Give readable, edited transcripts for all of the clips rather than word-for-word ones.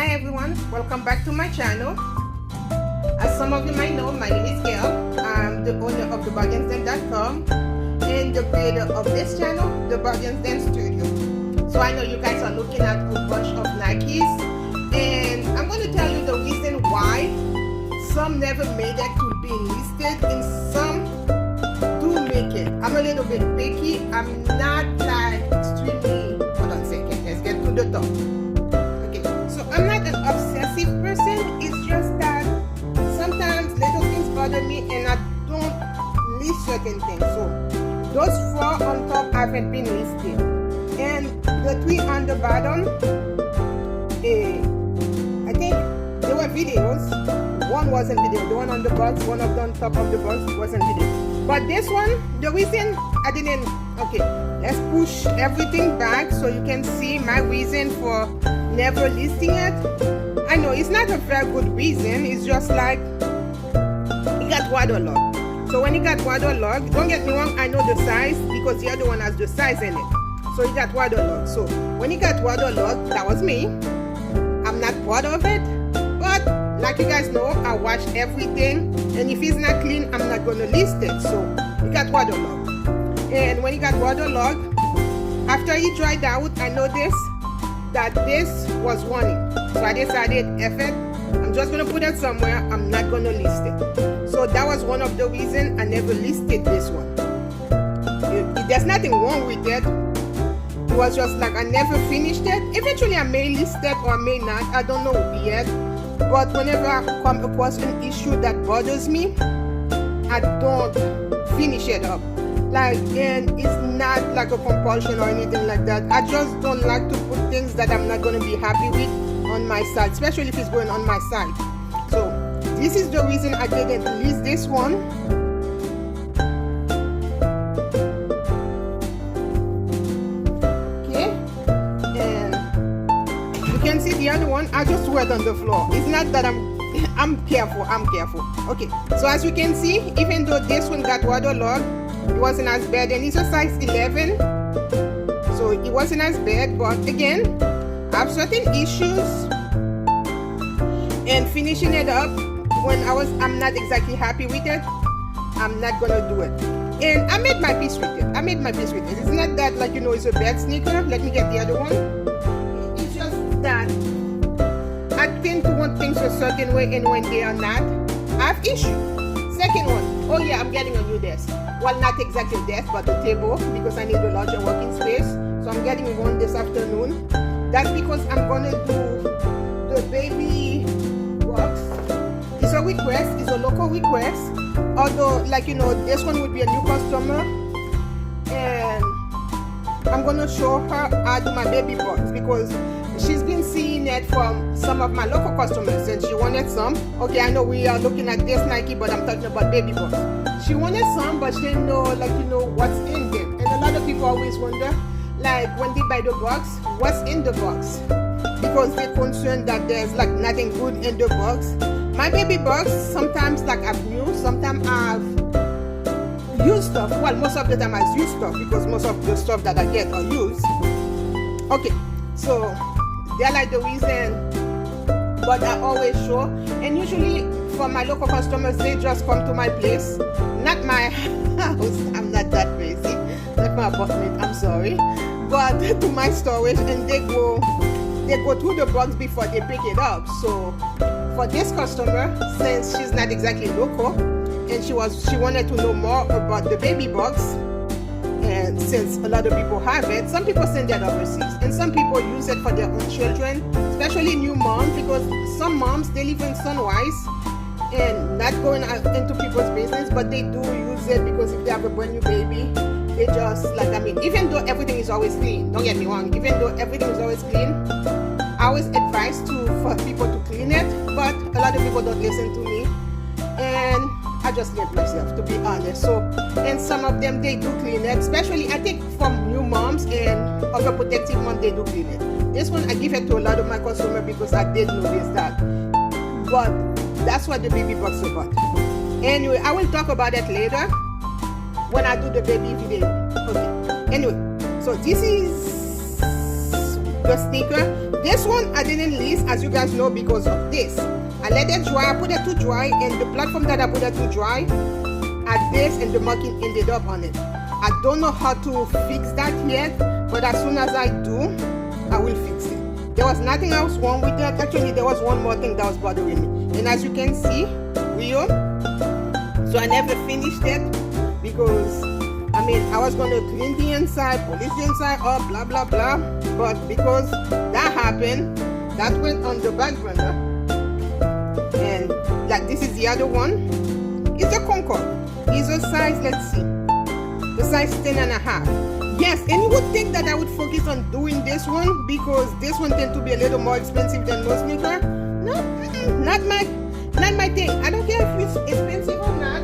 Hi everyone, welcome back to my channel. As some of you might know, my name is Gail. I'm the owner of thebargainsden.com and the creator of this channel, The Bargainsden Studio. So I know you guys are looking at a bunch of Nikes, and I'm going to tell you the reason why some never made it to be listed and some do make it. I'm a little bit picky. I'm not like extremely, hold on a second, let's get to the top. I'm not an obsessive person. It's just that sometimes little things bother me and I don't list certain things. So those 4 on top haven't been listed, and the 3 on the bottom, I think they were videos. One wasn't video. The one on the box, one of them on top of the box wasn't video. But this one, the reason I didn't, okay, let's push everything back so you can see my reason for never listing it. I know it's not a very good reason. It's just like it got waterlogged. So when it got waterlogged, don't get me wrong, I know the size because the other one has the size in it. So it got waterlogged. So when it got waterlogged, that was me. I'm not proud of it, but like you guys know, I watch everything, and if it's not clean, I'm not gonna list it. So it got waterlogged, and when it got waterlogged, after it dried out, I noticed that this was warning. So I decided, F it, I'm just gonna put it somewhere. I'm not gonna list it. So that was one of the reasons I never listed this one. There's nothing wrong with it. It was just like I never finished it. Eventually I may list it or I may not. I don't know yet. But whenever I come across an issue that bothers me, I don't finish it up. Like, and it's not like a compulsion or anything like that. I just don't like to put things that I'm not going to be happy with on my side, especially if it's going on my side. So this is the reason I didn't list this one. Okay, and you can see the other one, I just threw it on the floor. It's not that I'm careful. Okay, so as you can see, even though this one got waterlogged, it wasn't as bad, and it's a size 11, so it wasn't as bad. But again, I have certain issues, and finishing it up when I'm not exactly happy with it, I'm not gonna do it. And I made my peace with it. It's not that, like, you know, it's a bad sneaker. Let me get the other one. It's just that I tend to want things a certain way, and when they are not, I have issues. Second one, oh yeah, I'm getting a new desk. Well, not exactly a desk, but a table, because I need a larger working space. So I'm getting one this afternoon. That's because I'm gonna do the baby box. It's a request, it's a local request. Although, like, you know, this one would be a new customer, and I'm gonna show her how to do my baby box because she's been seeing it from some of my local customers and she wanted some. Okay, I know we are looking at this Nike, but I'm talking about baby box. She wanted some, but she didn't know, like, you know, what's in them. And a lot of people always wonder, like, when they buy the box, what's in the box? Because they're concerned that there's like nothing good in the box. My baby box, sometimes like I've new, sometimes I've used stuff. Well, most of the time I use stuff because most of the stuff that I get are used. Okay, so they're like the reason, but I always show. And usually for my local customers, they just come to my place, not my house. I'm not that crazy, not my apartment, I'm sorry, but to my storage, and they go through the box before they pick it up. So for this customer, since she's not exactly local and she wanted to know more about the baby box, and since a lot of people have it, some people send it overseas and some people use it for their own children, especially new moms, because some moms, they live in Sunrise and not going into people's business, but they do use it because if they have a brand new baby, they just, like, I mean, even though everything is always clean, don't get me wrong, even though everything is always clean, I always advise for people to clean it, but a lot of people don't listen to me, and I just let myself, to be honest. So, and some of them, they do clean it, especially I think from new moms and overprotective moms, they do clean it. This one I give it to a lot of my customers because I did notice that, but that's what the baby box is about. Anyway, I will talk about it later when I do the baby video. Okay, anyway, so this is the sneaker. This one I didn't list, as you guys know, because of this. I let it dry, I put it to dry, and the platform that I put it to dry at this, and the marking ended up on it. I don't know how to fix that yet, but as soon as I do, I will fix it. There was nothing else wrong with that. Actually, there was one more thing that was bothering me, and as you can see, so I never finished it because I was going to clean the inside, polish the inside up, blah blah blah, but because that happened, that went on the back burner. And like this is the other one. It's a Concord. It's a size, let's see, the size 10.5. Yes, and you would think that I would focus on doing this one because this one tends to be a little more expensive than most sneaker. No, not my thing. I don't care if it's expensive or not.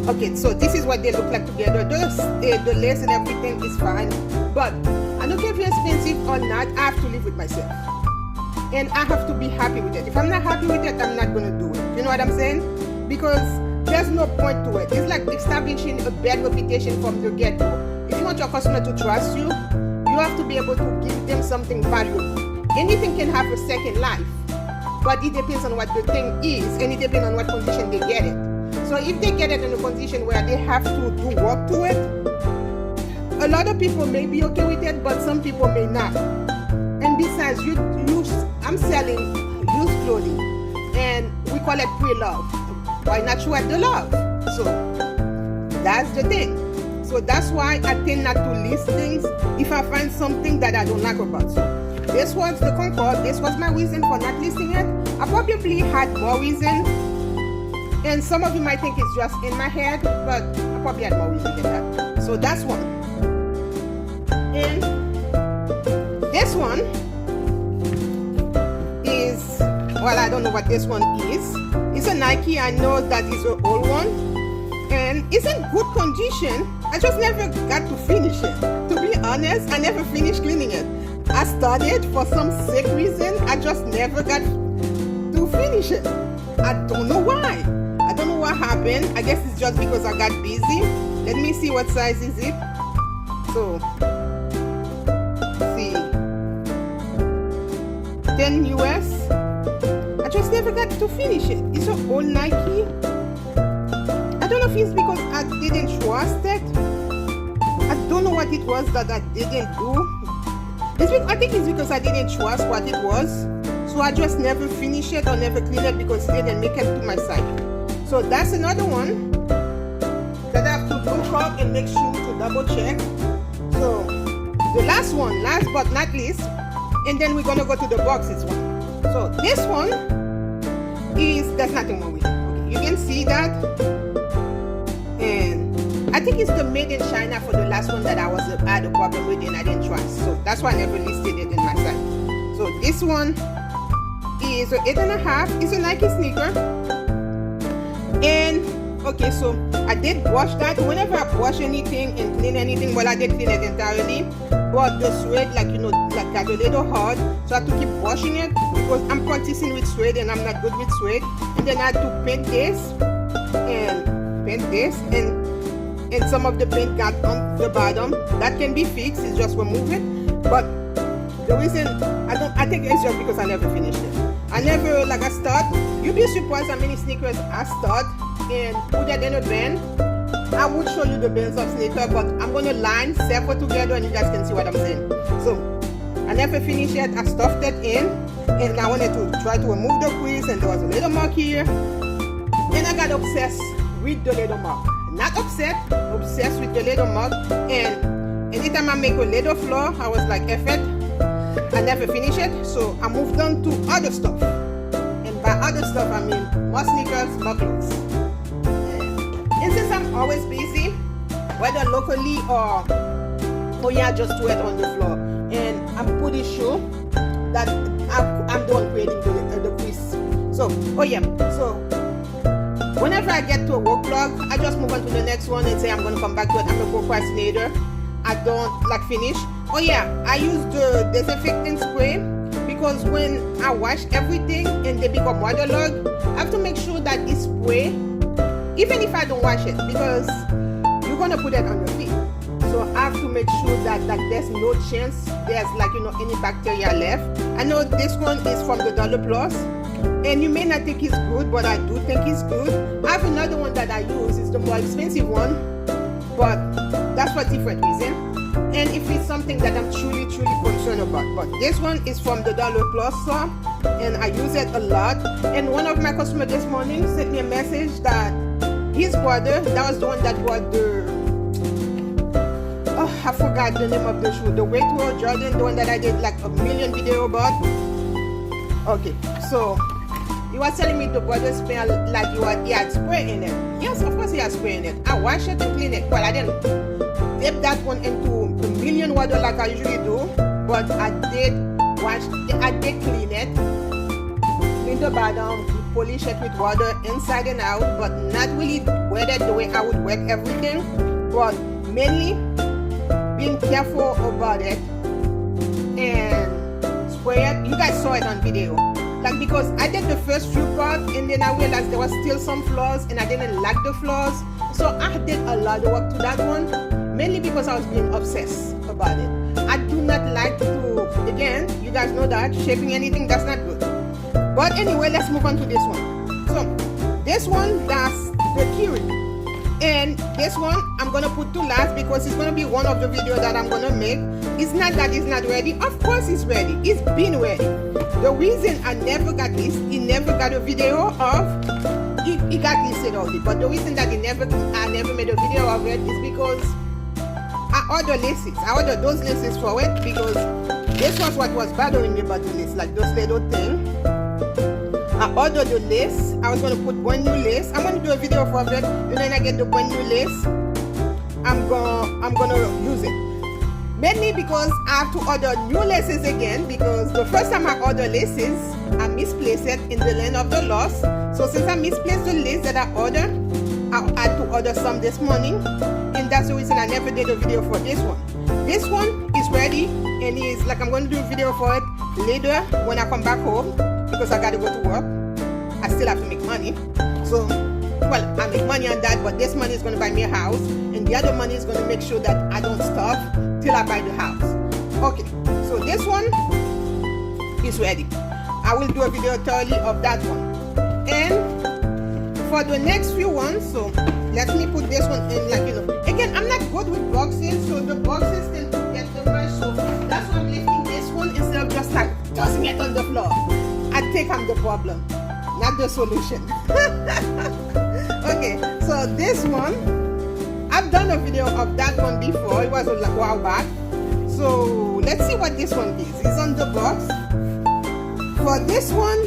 Okay, so this is what they look like together. The lace and everything is fine, but I don't care if it's expensive or not. I have to live with myself, and I have to be happy with it. If I'm not happy with it, I'm not gonna do it. You know what I'm saying? Because there's no point to it. It's like establishing a bad reputation from the get-go. If you want your customer to trust you, you have to be able to give them something valuable. Anything can have a second life, but it depends on what the thing is, and it depends on what condition they get it. So if they get it in a condition where they have to do work to it, a lot of people may be okay with it, but some people may not. And besides, I'm selling used clothing, and we call it pre-love. Why not show at the love? So that's the thing. So that's why I tend not to list things if I find something that I don't like about. So this was the Concord. This was my reason for not listing it. I probably had more reason, and some of you might think it's just in my head, but I probably had more reason than that. So that's one. And this one is, well, I don't know what this one is. It's a Nike. I know that it's an old one, and it's in good condition. I just never got to finish it. To be honest, I never finished cleaning it. I started for some sick reason. I just never got to finish it. I don't know why. I don't know what happened. I guess it's just because I got busy. Let me see what size is it. So, see, 10 US. I just never got to finish it. It's an old Nike. I don't know if it's because I didn't trust it. I don't know what it was that I didn't do. I think it's because I didn't trust what it was. So I just never finished it or never cleaned it because it didn't make it to my site. So that's another one that I have to look up and make sure to double check. So the last one, last but not least, and then we're gonna go to the boxes one. So this one there's nothing wrong with it. Okay, you can see that. And I think it's the made in China for the last one that I had a problem with and I didn't trust. So that's why I never listed it in my site. So this one is an 8.5. It's a Nike sneaker. And okay, so I did wash that. Whenever I wash anything and clean anything, well, I did clean it entirely. But the suede, like got a little hard. So I had to keep washing it because I'm practicing with suede and I'm not good with suede. And then I had to paint this and paint this, and some of the paint got on the bottom. That can be fixed. It's just remove it. But the reason I think it's just because I never finished it. I never, like, I start. You'd be surprised how many sneakers I start and put it in a band. I would show you the bands of sneaker, but I'm gonna line separate together and you guys can see what I'm saying. So I never finished it. I stuffed it in, and I wanted to try to remove the crease, and there was a little mark here, and I got obsessed with the little mark. Not obsessed with the little mark. And anytime I make a little flaw, I was like, F it. I never finish it, so I moved on to other stuff. And by other stuff, I mean more sneakers, more clothes. And since I'm always busy, whether locally or yeah, just do it on the floor. And I'm pretty sure that I'm done creating the quiz. So, so whenever I get to a work blog, I just move on to the next one and say I'm going to come back to it. I'm a procrastinator. I don't finish. Oh yeah, I use the disinfectant spray because when I wash everything and they become waterlogged, I have to make sure that it's spray, even if I don't wash it, because you're gonna put it on your feet. So So I have to make sure that there's no chance there's like, you know, any bacteria left. I know this one is from the Dollar Plus, and you may not think it's good, but I do think it's good. I have another one that I use. It's the more expensive one, but that's for different reason. And if it's something that I'm truly concerned about. But this one is from the Dollar Plus store, and I use it a lot. And one of my customers this morning sent me a message that his brother, that was the one that bought the, I forgot the name of the shoe, the Weight World Jordan, the one that I did like a million video about. Okay, so he was telling me the brother smell like he had spray in it. Yes, of course he had spray in it. I washed it and cleaned it. Well, I didn't dip that one into a million water like I usually do, but I did clean it, clean the bottom, polish it with water inside and out, but not really wet it the way I would wet everything, but mainly being careful about it and spray it. You guys saw it on video, like, because I did the first few parts and then I realized there was still some flaws and I didn't like the flaws, so I did a lot of work to that one, mainly because I was being obsessed about it. I do not like to, again, you guys know that shaping anything, that's not good. But anyway, let's move on to this one. So this one, that's the Kyrie. And this one I'm gonna put to last because it's gonna be one of the videos that I'm gonna make. It's not that it's not ready. Of course it's ready. It's been ready. The reason I never got this, he never got a video of, he got listed already. But the reason that I never made a video of it is because I ordered laces. I ordered those laces for it because this was what was bothering me about the lace, like those little things. I ordered the lace. I was going to put brand new lace. I'm going to do a video for it. And then I get the brand new lace, I'm gonna use it. Mainly because I have to order new laces again, because the first time I ordered laces, I misplaced it in the land of the lost. So since I misplaced the lace that I ordered, I had to order some this morning. And that's the reason I never did a video for this one. This one is ready, and is like, I'm going to do a video for it later when I come back home, because I gotta go to work. I still have to make money. So, well, I make money on that, but this money is gonna buy me a house, and the other money is gonna make sure that I don't starve till I buy the house. Okay, so this one is ready. I will do a video thoroughly of that one. And for the next few ones, so let me put this one in, like, you know, again, I'm not good with boxes, so the boxes tend to get too much, so that's why I'm lifting this one instead of just like tossing it on the floor. I think I'm the problem, not the solution. Okay, so this one, I've done a video of that one before. It was a while back. So let's see what this one is. It's on the box. For this one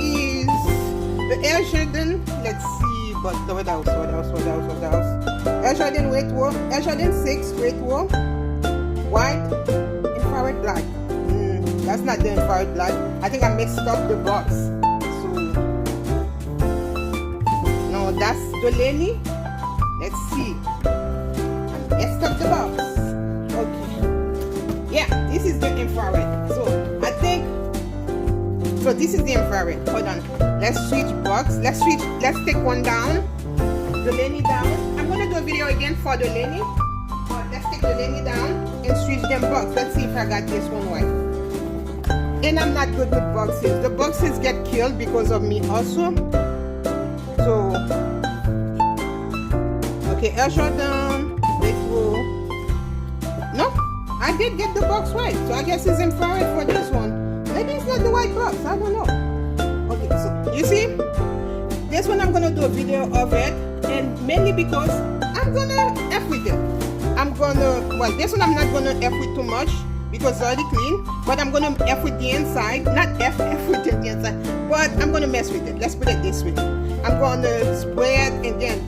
is the Air Jordan. Let's see, but what else? Air Jordan Weight War, Air Jordan 6 Weight War, white, infrared black. That's not the infrared black. I think I mixed up the box. So no, that's the Laney. Let's see. I messed up the box. Okay. Yeah, this is the infrared. So I think, so this is the infrared. Hold on. Let's switch box. Let's take one down. The Laney down. I'm gonna do a video again for the Laney. But let's take the Laney down and switch them box. Let's see if I got this one right. And I'm not good with boxes. The boxes get killed because of me also. So, okay, Air Jordan, Big Row. No, I did get the box right. So I guess it's infrared for this one. Maybe it's not the white box. I don't know. Okay, so you see, this one I'm gonna do a video of it, and mainly because I'm gonna F with it. Well, this one I'm not gonna F with too much, because it's already clean, but I'm gonna F with the inside, not F with the inside, but I'm gonna mess with it. Let's put it this way. I'm gonna spray it, and then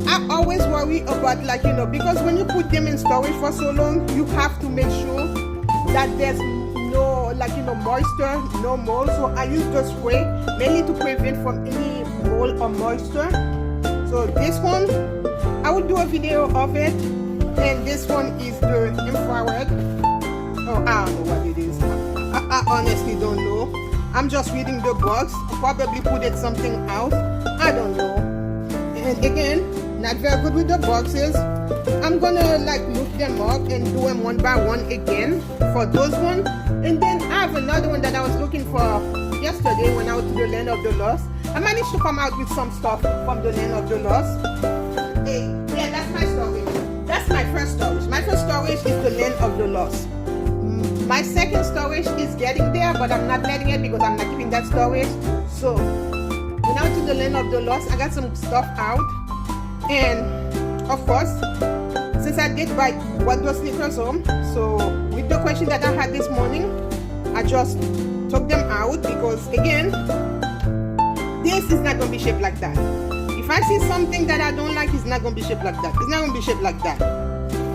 I always worry about, like, you know, because when you put them in storage for so long, you have to make sure that there's no, like, you know, moisture, no mold. So I use the spray mainly to prevent from any mold or moisture. So this one, I will do a video of it, and this one is the infrared. Oh, I don't know what it is. I honestly don't know. I'm just reading the box. Probably put it something else. I don't know. And again, not very good with the boxes. I'm gonna like look them up and do them one by one again for those ones. And then I have another one that I was looking for yesterday when I went to the Land of the Lost. I managed to come out with some stuff from the Land of the Lost. Hey, yeah, that's my storage. That's my first storage. My first storage is the Land of the Lost. My second storage is getting there, but I'm not letting it because I'm not keeping that storage. So when I went to the Land of the Lost, I got some stuff out. And of course, since I did buy those sneakers home, so with the question that I had this morning, I just took them out because again, this is not going to be shaped like that. If I see something that I don't like, it's not going to be shaped like that. It's not going to be shaped like that.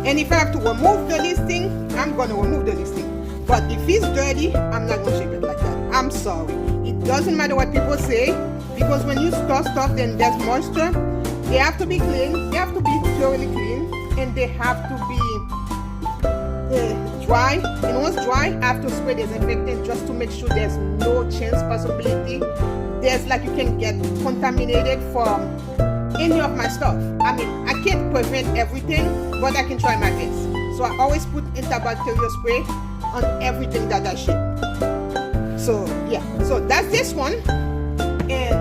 And if I have to remove the listing, I'm going to remove the listing. But if it's dirty, I'm not going to shape it like that. I'm sorry. It doesn't matter what people say, because when you store stuff and there's moisture, they have to be clean. They have to be thoroughly clean. And they have to be dry. And once dry, I have to spray disinfectant just to make sure there's no chance possibility there's like you can get contaminated from any of my stuff. I mean, I can't prevent everything, but I can try my best. So I always put antibacterial spray on everything that I ship. So yeah, so that's this one. And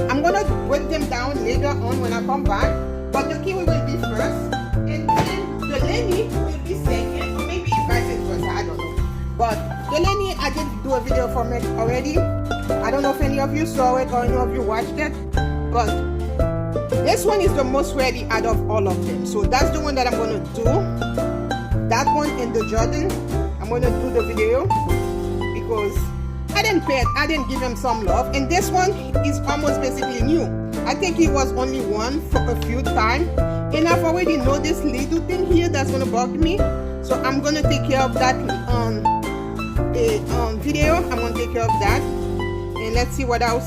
I'm gonna break them down later on when I come back. But the Kyrie will be first, and then the Laney will be second, or maybe if I said first, I don't know. But the Laney, I did do a video from it already. I don't know if any of you saw it or any of you watched it, but this one is the most ready out of all of them. So that's the one that I'm gonna do. That one and the Jordan, I'm gonna do the video because I didn't give him some love. And this one is almost basically new. I think he was only one for a few times, and I've already know this little thing here that's gonna bug me. So I'm gonna take care of that on the video. I'm gonna take care of that, and let's see what else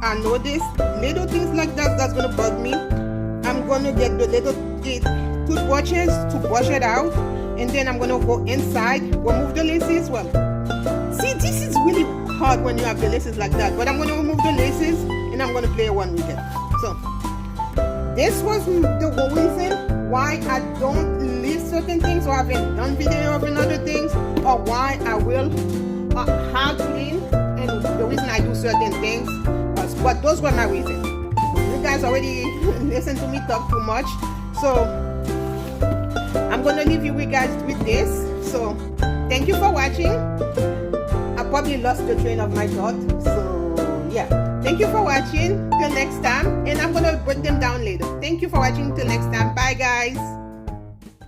I know this little things like that's gonna bug me. I'm gonna get the little toothbrushes to brush it out, and then I'm gonna go inside, remove the laces. Well, see, this is really hard when you have the laces like that, but I'm gonna remove the laces and I'm gonna play one with it. So this was the reason why I don't list certain things, or I haven't done video of another things, or why I will have clean, and the reason I do certain things. But those were my reasons. You guys already listen to me talk too much, so I'm gonna leave you guys with this. So thank you for watching. I probably lost the train of my thought, so yeah, thank you for watching. Till next time, and I'm gonna break them down later. Thank you for watching. Till next time, bye guys.